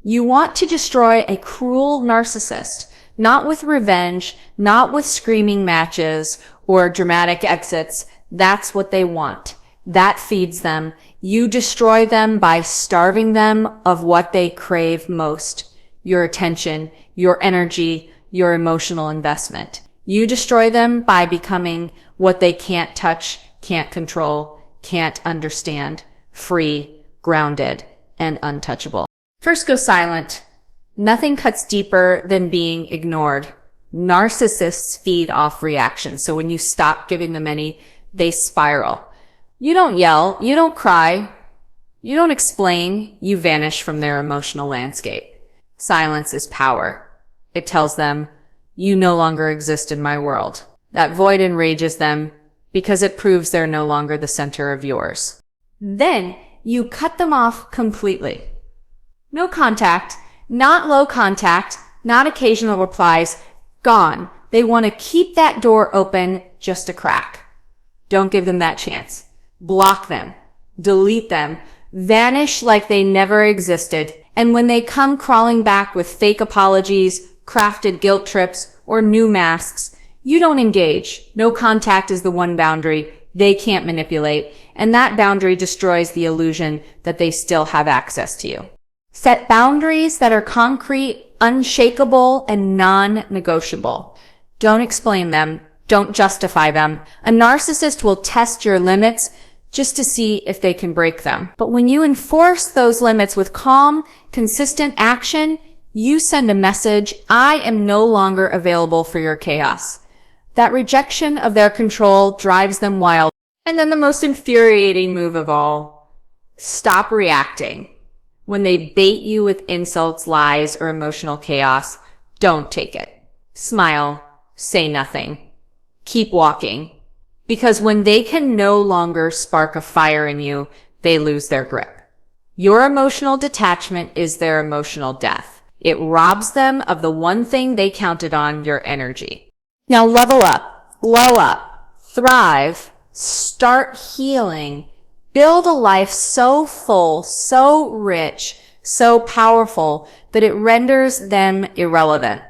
You want to destroy a cruel narcissist, not with revenge, not with screaming matches or dramatic exits. That's what they want. That feeds them. You destroy them by starving them of what they crave most: your attention, your energy, your emotional investment. You destroy them by becoming what they can't touch, can't control, can't understand: free, grounded, and untouchable. First, go silent. Nothing cuts deeper than being ignored. Narcissists feed off reaction. So when you stop giving them any, they spiral. You don't yell. You don't cry. You don't explain. You vanish from their emotional landscape. Silence is power. It tells them, you no longer exist in my world. That void enrages them because it proves they're no longer the center of yours. Then you cut them off completely. No contact, not low contact, not occasional replies. Gone. They want to keep that door open just a crack. Don't give them that chance. Block them. Delete them. Vanish like they never existed. And when they come crawling back with fake apologies, crafted guilt trips, or new masks, you don't engage. No contact is the one boundary they can't manipulate, and that boundary destroys the illusion that they still have access to you. Set boundaries that are concrete, unshakable, and non-negotiable. Don't explain them. Don't justify them. A narcissist will test your limits just to see if they can break them. But when you enforce those limits with calm, consistent action, you send a message: I am no longer available for your chaos. That rejection of their control drives them wild. And then the most infuriating move of all: stop reacting. When they bait you with insults, lies, or emotional chaos, don't take it. Smile. Say nothing. Keep walking. Because when they can no longer spark a fire in you, they lose their grip. Your emotional detachment is their emotional death. It robs them of the one thing they counted on: your energy. Now level up, glow up, thrive, start healing, build a life so full, so rich, so powerful that it renders them irrelevant.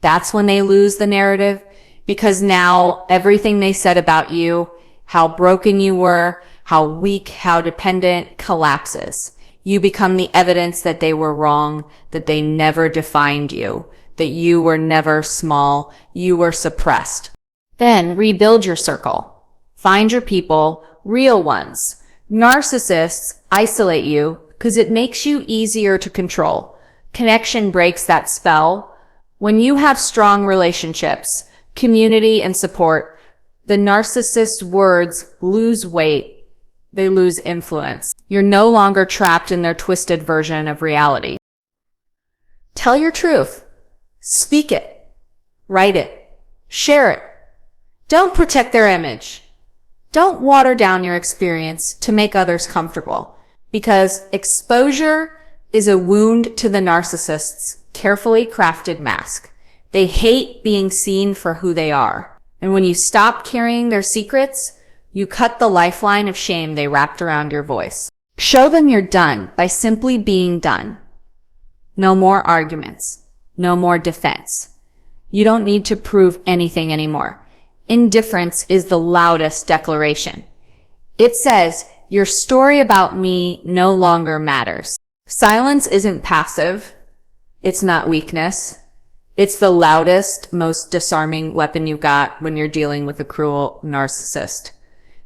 That's when they lose the narrative, because now everything they said about you, how broken you were, how weak, how dependent, collapses. You become the evidence that they were wrong, that they never defined you, that you were never small, you were suppressed. Then rebuild your circle. Find your people, real ones. Narcissists isolate you because it makes you easier to control. Connection breaks that spell. When you have strong relationships, community, and support, the narcissist's words lose weight. They lose influence. You're no longer trapped in their twisted version of reality. Tell your truth. Speak it. Write it. Share it. Don't protect their image. Don't water down your experience to make others comfortable, because exposure is a wound to the narcissist's carefully crafted mask. They hate being seen for who they are. And when you stop carrying their secrets, you cut the lifeline of shame they wrapped around your voice. Show them you're done by simply being done. No more arguments. No more defense. You don't need to prove anything anymore. Indifference is the loudest declaration. It says, your story about me no longer matters. Silence isn't passive. It's not weakness. It's the loudest, most disarming weapon you've got when you're dealing with a cruel narcissist.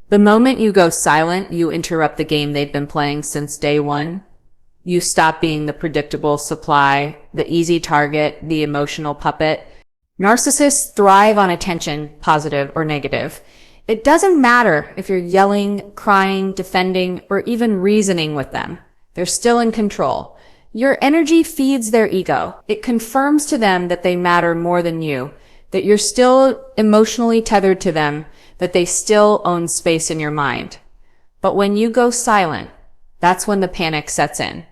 The moment you go silent, you interrupt the game they've been playing since day one. You stop being the predictable supply, the easy target, the emotional puppet. Narcissists thrive on attention, positive or negative. It doesn't matter if you're yelling, crying, defending, or even reasoning with them. They're still in control. Your energy feeds their ego. It confirms to them that they matter more than you, that you're still emotionally tethered to them, that they still own space in your mind. But when you go silent, that's when the panic sets in.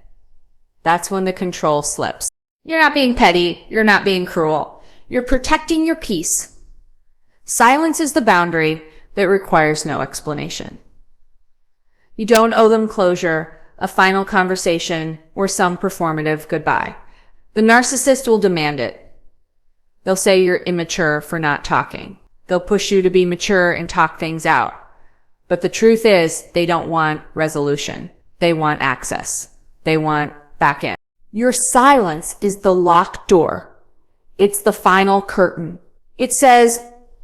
That's when the control slips. You're not being petty. You're not being cruel. You're protecting your peace. Silence is the boundary that requires no explanation. You don't owe them closure. a final conversation, or some performative goodbye. The narcissist will demand it. They'll say you're immature for not talking. They'll push you to be mature and talk things out. But the truth is, they don't want resolution. They want access. They want back in. Your silence is the locked door. It's the final curtain. It says,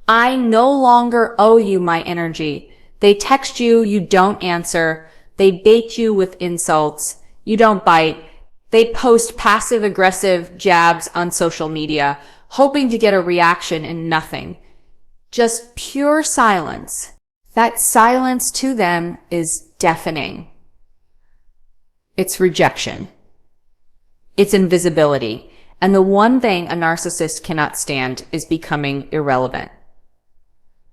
I no longer owe you my energy. They text you, you don't answer. They bait you with insults. You don't bite. They post passive-aggressive jabs on social media, hoping to get a reaction and nothing. Just pure silence. That silence to them is deafening. It's rejection. It's invisibility. And the one thing a narcissist cannot stand is becoming irrelevant.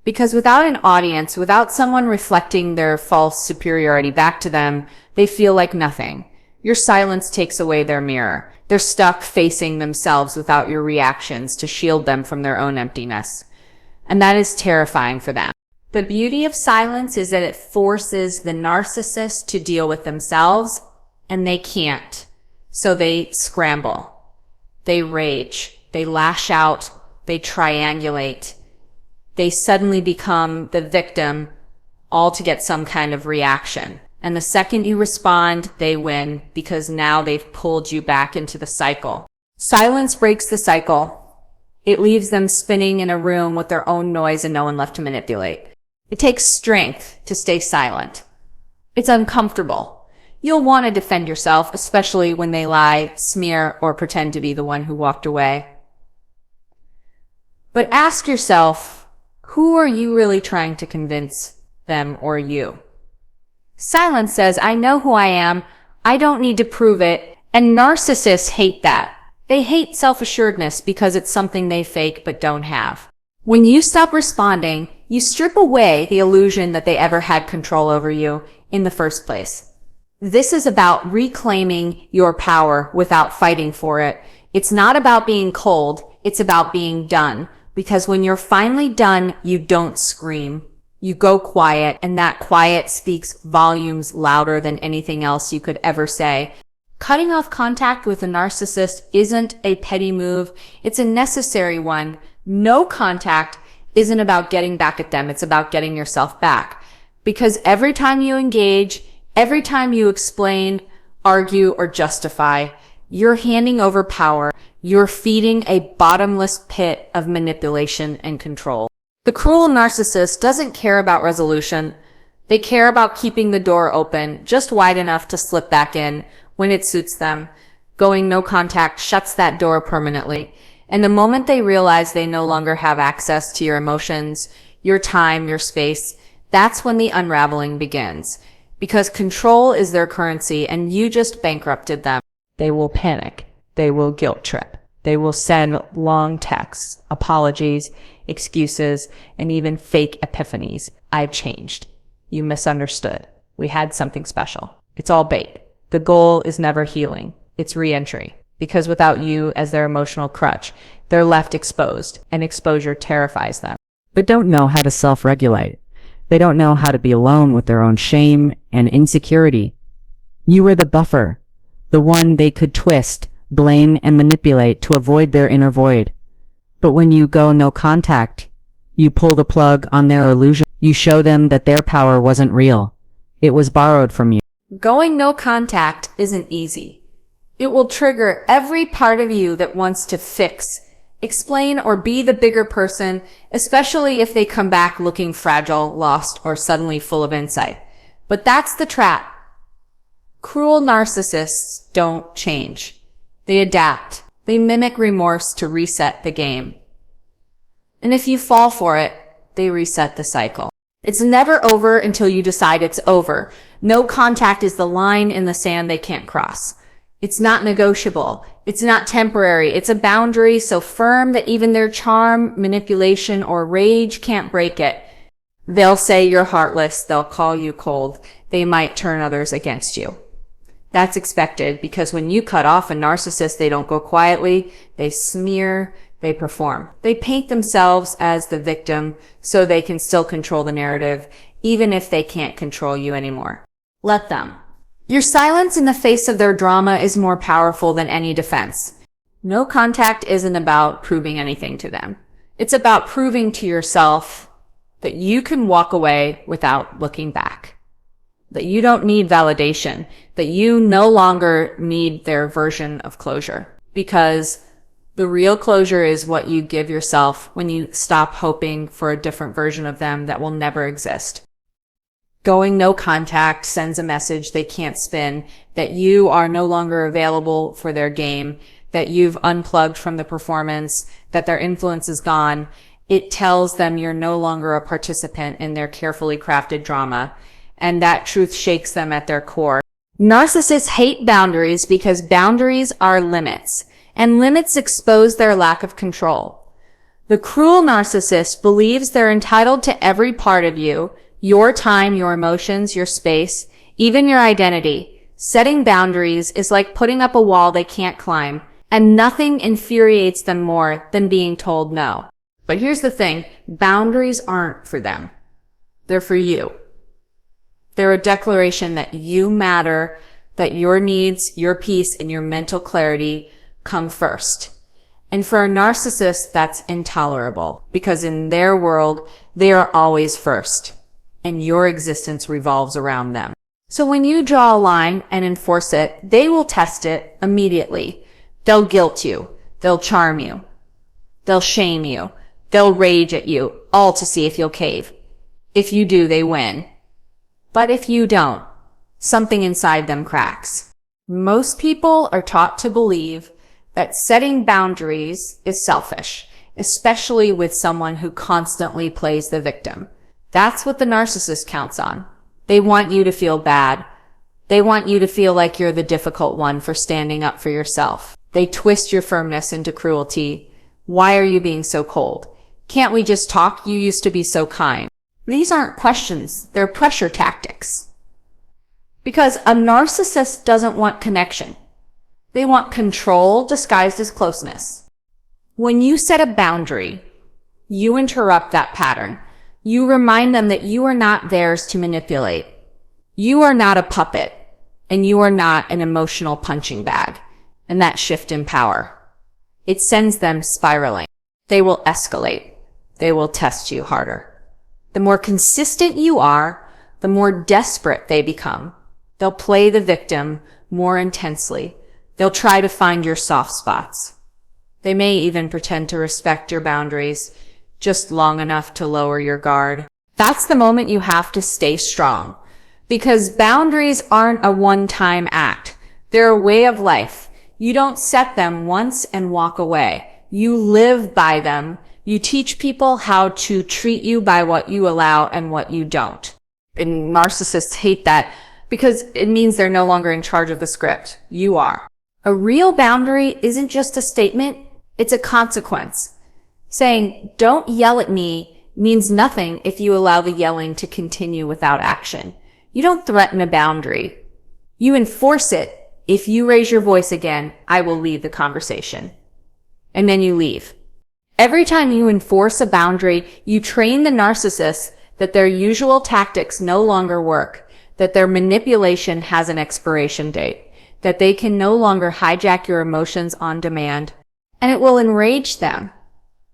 Because without an audience, without someone reflecting their false superiority back to them, they feel like nothing. Your silence takes away their mirror. They're stuck facing themselves without your reactions to shield them from their own emptiness. And that is terrifying for them. The beauty of silence is that it forces the narcissist to deal with themselves, and they can't. So they scramble. They rage. They lash out. They triangulate. They suddenly become the victim, all to get some kind of reaction. And the second you respond, they win, because now they've pulled you back into the cycle. Silence breaks the cycle. It leaves them spinning in a room with their own noise and no one left to manipulate. It takes strength to stay silent. It's uncomfortable. You'll want to defend yourself, especially when they lie, smear, or pretend to be the one who walked away. But ask yourself, who are you really trying to convince, them or you? Silence says, I know who I am. I don't need to prove it. And narcissists hate that. They hate self-assuredness because it's something they fake but don't have. When you stop responding, you strip away the illusion that they ever had control over you in the first place. This is about reclaiming your power without fighting for it. It's not about being cold. It's about being done. Because when you're finally done, you don't scream. You go quiet, and that quiet speaks volumes louder than anything else you could ever say. Cutting off contact with a narcissist isn't a petty move. It's a necessary one. No contact isn't about getting back at them. It's about getting yourself back. Because every time you engage, every time you explain, argue, or justify, you're handing over power. You're feeding a bottomless pit of manipulation and control. The cruel narcissist doesn't care about resolution. They care about keeping the door open, just wide enough to slip back in when it suits them. Going no contact shuts that door permanently. And the moment they realize they no longer have access to your emotions, your time, your space, that's when the unraveling begins. Because control is their currency and you just bankrupted them. They will panic. They will guilt trip. They will send long texts, apologies, excuses, and even fake epiphanies. I've changed. You misunderstood. We had something special. It's all bait. The goal is never healing. It's re-entry. Because without you as their emotional crutch, they're left exposed, and exposure terrifies them. But don't know how to self-regulate. They don't know how to be alone with their own shame and insecurity. You were the buffer, the one they could twist, blame, and manipulate to avoid their inner void. But when you go no contact, you pull the plug on their illusion. You show them that their power wasn't real. It was borrowed from you. Going no contact isn't easy. It will trigger every part of you that wants to fix, explain, or be the bigger person, especially if they come back looking fragile, lost, or suddenly full of insight. But that's the trap. Cruel narcissists don't change. They adapt. They mimic remorse to reset the game. And if you fall for it, they reset the cycle. It's never over until you decide it's over. No contact is the line in the sand they can't cross. It's not negotiable. It's not temporary. It's a boundary so firm that even their charm, manipulation, or rage can't break it. They'll say you're heartless. They'll call you cold. They might turn others against you. That's expected because when you cut off a narcissist, they don't go quietly. They smear. They perform. They paint themselves as the victim so they can still control the narrative, even if they can't control you anymore. Let them. Your silence in the face of their drama is more powerful than any defense. No contact isn't about proving anything to them. It's about proving to yourself that you can walk away without looking back. That you don't need validation. That you no longer need their version of closure. Because the real closure is what you give yourself when you stop hoping for a different version of them that will never exist. Going no contact sends a message they can't spin, that you are no longer available for their game, that you've unplugged from the performance, that their influence is gone. It tells them you're no longer a participant in their carefully crafted drama, and that truth shakes them at their core. Narcissists hate boundaries because boundaries are limits, and limits expose their lack of control. The cruel narcissist believes they're entitled to every part of you, your time, your emotions, your space, even your identity. Setting boundaries is like putting up a wall they can't climb, and nothing infuriates them more than being told no. But here's the thing, boundaries aren't for them. They're for you. They're a declaration that you matter, that your needs, your peace, and your mental clarity come first. And for a narcissist, that's intolerable, because in their world, they are always first, and your existence revolves around them. So when you draw a line and enforce it, they will test it immediately. They'll guilt you. They'll charm you. They'll shame you. They'll rage at you, all to see if you'll cave. If you do, they win. But if you don't, something inside them cracks. Most people are taught to believe that setting boundaries is selfish, especially with someone who constantly plays the victim. That's what the narcissist counts on. They want you to feel bad. They want you to feel like you're the difficult one for standing up for yourself. They twist your firmness into cruelty. Why are you being so cold? Can't we just talk? You used to be so kind. These aren't questions. They're pressure tactics. Because a narcissist doesn't want connection. They want control disguised as closeness. When you set a boundary, you interrupt that pattern. You remind them that you are not theirs to manipulate. You are not a puppet, and you are not an emotional punching bag. And that shift in power, it sends them spiraling. They will escalate. They will test you harder. The more consistent you are, the more desperate they become. They'll play the victim more intensely. They'll try to find your soft spots. They may even pretend to respect your boundaries just long enough to lower your guard. That's the moment you have to stay strong, because boundaries aren't a one-time act. They're a way of life. You don't set them once and walk away. You live by them. You teach people how to treat you by what you allow and what you don't. And narcissists hate that because it means they're no longer in charge of the script. You are. A real boundary isn't just a statement, it's a consequence. Saying, "Don't yell at me," means nothing if you allow the yelling to continue without action. You don't threaten a boundary. You enforce it. If you raise your voice again, I will leave the conversation. And then you leave. Every time you enforce a boundary, you train the narcissist that their usual tactics no longer work, that their manipulation has an expiration date, that they can no longer hijack your emotions on demand, and it will enrage them.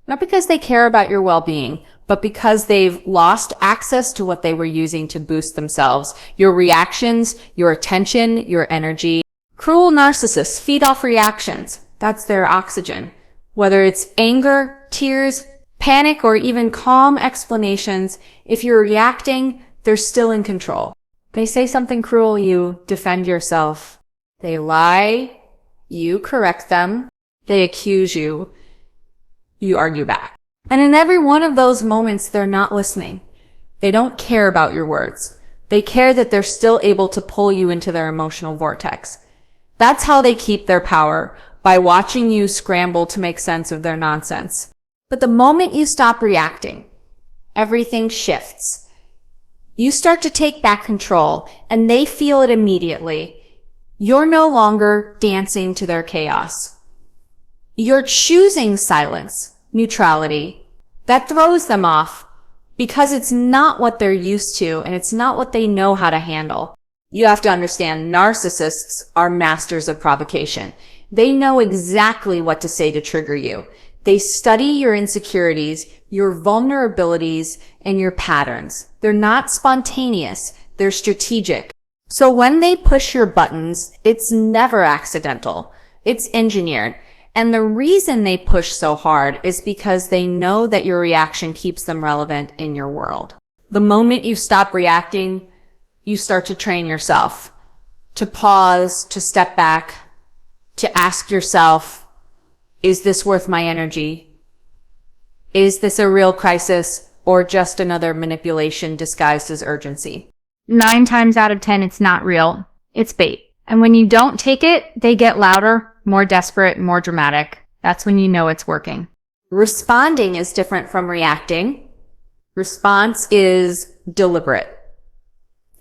Not because they care about your well-being, but because they've lost access to what they were using to boost themselves. Your reactions, your attention, your energy. Cruel narcissists feed off reactions. That's their oxygen. Whether it's anger, tears, panic, or even calm explanations, if you're reacting, they're still in control. They say something cruel, you defend yourself. They lie, you correct them. They accuse you, you argue back. And in every one of those moments, they're not listening. They don't care about your words. They care that they're still able to pull you into their emotional vortex. That's how they keep their power, by watching you scramble to make sense of their nonsense. But the moment you stop reacting, everything shifts. You start to take back control, and they feel it immediately. You're no longer dancing to their chaos. You're choosing silence, neutrality. That throws them off because it's not what they're used to and it's not what they know how to handle. You have to understand, narcissists are masters of provocation. They know exactly what to say to trigger you. They study your insecurities, your vulnerabilities, and your patterns. They're not spontaneous. They're strategic. So when they push your buttons, it's never accidental. It's engineered. And the reason they push so hard is because they know that your reaction keeps them relevant in your world. The moment you stop reacting, you start to train yourself to pause, to step back, to ask yourself, is this worth my energy? Is this a real crisis or just another manipulation disguised as urgency? 9 times out of 10, it's not real. It's bait. And when you don't take it, they get louder, more desperate, more dramatic. That's when you know it's working. Responding is different from reacting. Response is deliberate.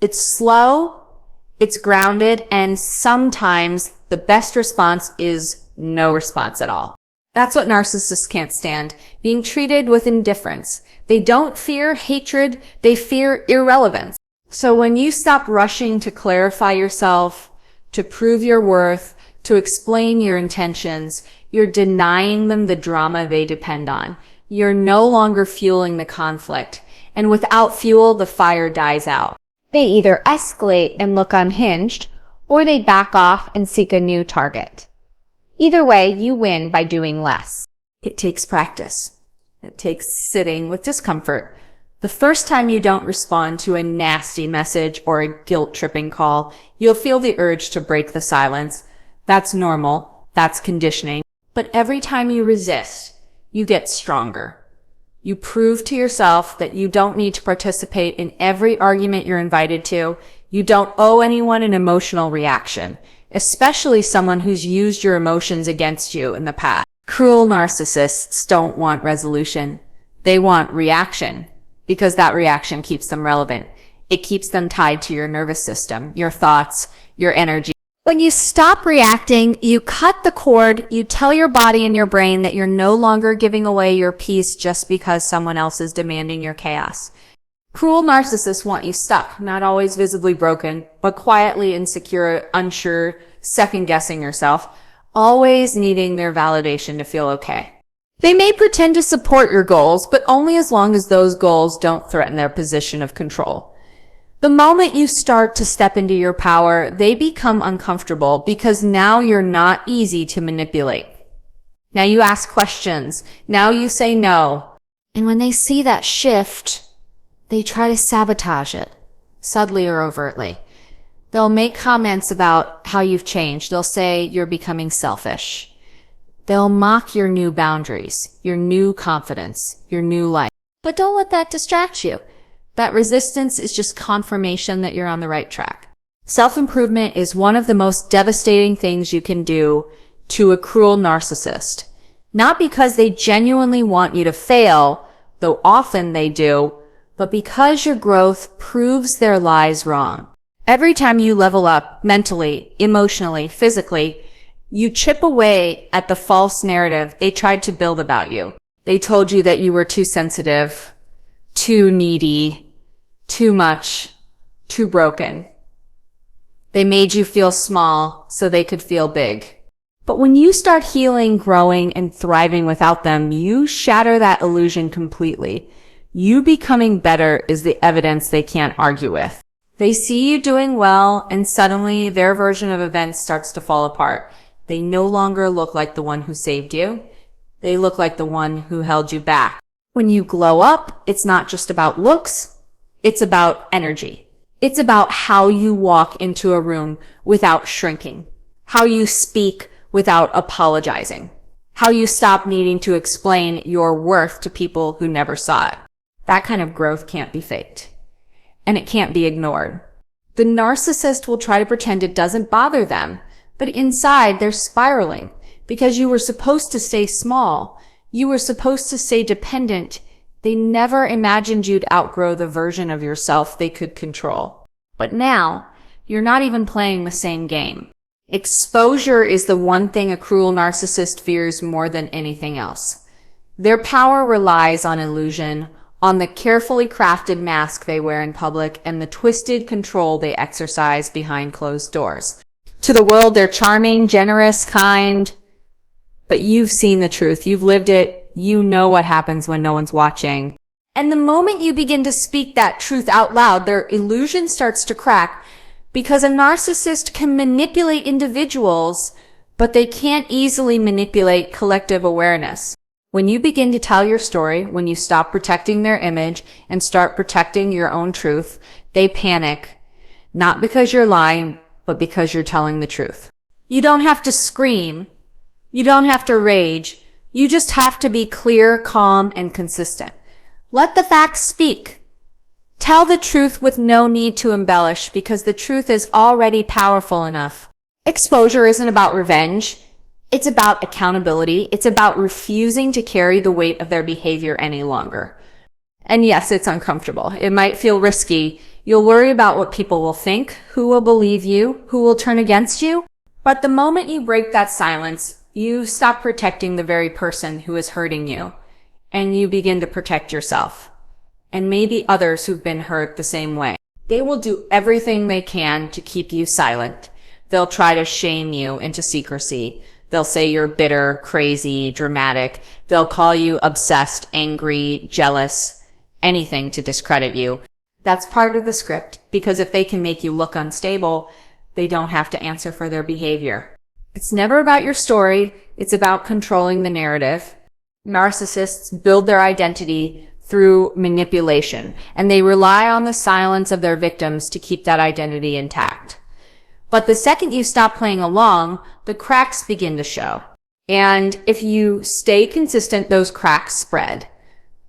It's slow, it's grounded, and sometimes the best response is no response at all. That's what narcissists can't stand, being treated with indifference. They don't fear hatred, they fear irrelevance. So when you stop rushing to clarify yourself, to prove your worth, to explain your intentions, you're denying them the drama they depend on. You're no longer fueling the conflict. And without fuel, the fire dies out. They either escalate and look unhinged, or they back off and seek a new target. Either way, you win by doing less. It takes practice. It takes sitting with discomfort. The first time you don't respond to a nasty message or a guilt-tripping call, you'll feel the urge to break the silence. That's normal. That's conditioning. But every time you resist, you get stronger. You prove to yourself that you don't need to participate in every argument you're invited to. You don't owe anyone an emotional reaction, especially someone who's used your emotions against you in the past. Cruel narcissists don't want resolution. They want reaction, because that reaction keeps them relevant. It keeps them tied to your nervous system, your thoughts, your energy. When you stop reacting, you cut the cord, you tell your body and your brain that you're no longer giving away your peace just because someone else is demanding your chaos. Cruel narcissists want you stuck, not always visibly broken, but quietly insecure, unsure, second-guessing yourself, always needing their validation to feel okay. They may pretend to support your goals, but only as long as those goals don't threaten their position of control. The moment you start to step into your power, they become uncomfortable because now you're not easy to manipulate. Now you ask questions. Now you say no. And when they see that shift, they try to sabotage it, subtly or overtly. They'll make comments about how you've changed. They'll say you're becoming selfish. They'll mock your new boundaries, your new confidence, your new life. But don't let that distract you. That resistance is just confirmation that you're on the right track. Self-improvement is one of the most devastating things you can do to a cruel narcissist. Not because they genuinely want you to fail, though often they do, but because your growth proves their lies wrong. Every time you level up mentally, emotionally, physically, you chip away at the false narrative they tried to build about you. They told you that you were too sensitive, too needy, too much, too broken. They made you feel small so they could feel big. But when you start healing, growing, and thriving without them, you shatter that illusion completely. You becoming better is the evidence they can't argue with. They see you doing well, and suddenly their version of events starts to fall apart. They no longer look like the one who saved you. They look like the one who held you back. When you glow up, it's not just about looks. It's about energy. It's about how you walk into a room without shrinking, how you speak without apologizing, how you stop needing to explain your worth to people who never saw it. That kind of growth can't be faked, and it can't be ignored. The narcissist will try to pretend it doesn't bother them, but inside they're spiraling because you were supposed to stay small. You were supposed to stay dependent. They never imagined you'd outgrow the version of yourself they could control. But now, you're not even playing the same game. Exposure is the one thing a cruel narcissist fears more than anything else. Their power relies on illusion, on the carefully crafted mask they wear in public and the twisted control they exercise behind closed doors. To the world, they're charming, generous, kind, but you've seen the truth. You've lived it. You know what happens when no one's watching. And the moment you begin to speak that truth out loud, their illusion starts to crack, because a narcissist can manipulate individuals, but they can't easily manipulate collective awareness. When you begin to tell your story, when you stop protecting their image and start protecting your own truth, they panic, not because you're lying, but because you're telling the truth. You don't have to scream. You don't have to rage. You just have to be clear, calm, and consistent. Let the facts speak. Tell the truth with no need to embellish, because the truth is already powerful enough. Exposure isn't about revenge. It's about accountability. It's about refusing to carry the weight of their behavior any longer. And yes, it's uncomfortable. It might feel risky. You'll worry about what people will think, who will believe you, who will turn against you. But the moment you break that silence, you stop protecting the very person who is hurting you, and you begin to protect yourself. And maybe others who've been hurt the same way. They will do everything they can to keep you silent. They'll try to shame you into secrecy. They'll say you're bitter, crazy, dramatic. They'll call you obsessed, angry, jealous, anything to discredit you. That's part of the script, because if they can make you look unstable, they don't have to answer for their behavior. It's never about your story. It's about controlling the narrative. Narcissists build their identity through manipulation, and they rely on the silence of their victims to keep that identity intact. But the second you stop playing along, the cracks begin to show. And if you stay consistent, those cracks spread.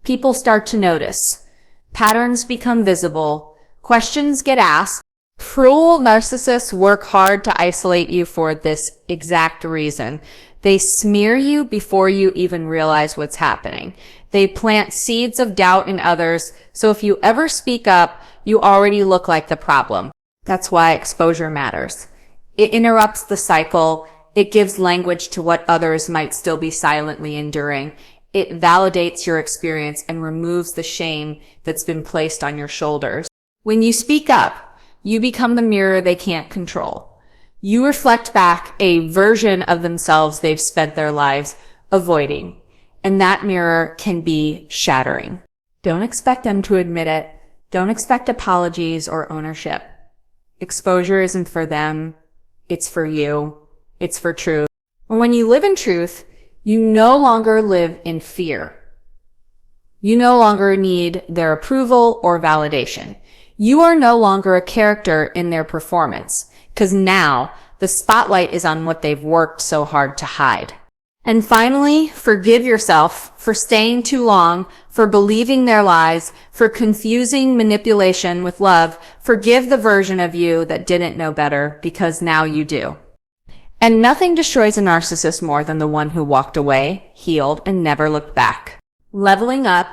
People start to notice. Patterns become visible. Questions get asked. Cruel narcissists work hard to isolate you for this exact reason. They smear you before you even realize what's happening. They plant seeds of doubt in others, so if you ever speak up, you already look like the problem. That's why exposure matters. It interrupts the cycle. It gives language to what others might still be silently enduring. It validates your experience and removes the shame that's been placed on your shoulders. When you speak up, you become the mirror they can't control. You reflect back a version of themselves they've spent their lives avoiding. And that mirror can be shattering. Don't expect them to admit it. Don't expect apologies or ownership. Exposure isn't for them. It's for you. It's for truth. When you live in truth, you no longer live in fear. You no longer need their approval or validation. You are no longer a character in their performance, because now the spotlight is on what they've worked so hard to hide. And finally, forgive yourself for staying too long, for believing their lies, for confusing manipulation with love. Forgive the version of you that didn't know better, because now you do. And nothing destroys a narcissist more than the one who walked away, healed, and never looked back. Leveling up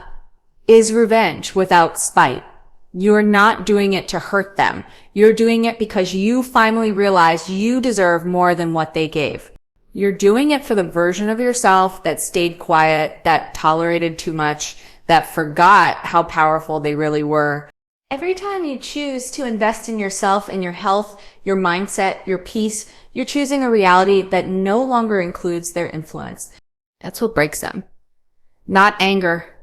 is revenge without spite. You're not doing it to hurt them. You're doing it because you finally realize you deserve more than what they gave. You're doing it for the version of yourself that stayed quiet, that tolerated too much, that forgot how powerful they really were. Every time you choose to invest in yourself and your health, your mindset, your peace, you're choosing a reality that no longer includes their influence. That's what breaks them. Not anger,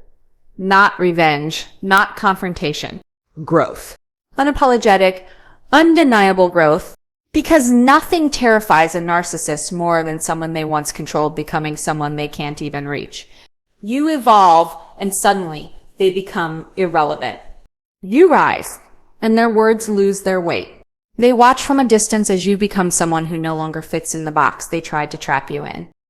not revenge, not confrontation. Growth. Unapologetic, undeniable growth. Because nothing terrifies a narcissist more than someone they once controlled becoming someone they can't even reach. You evolve, and suddenly they become irrelevant. You rise, and their words lose their weight. They watch from a distance as you become someone who no longer fits in the box they tried to trap you in.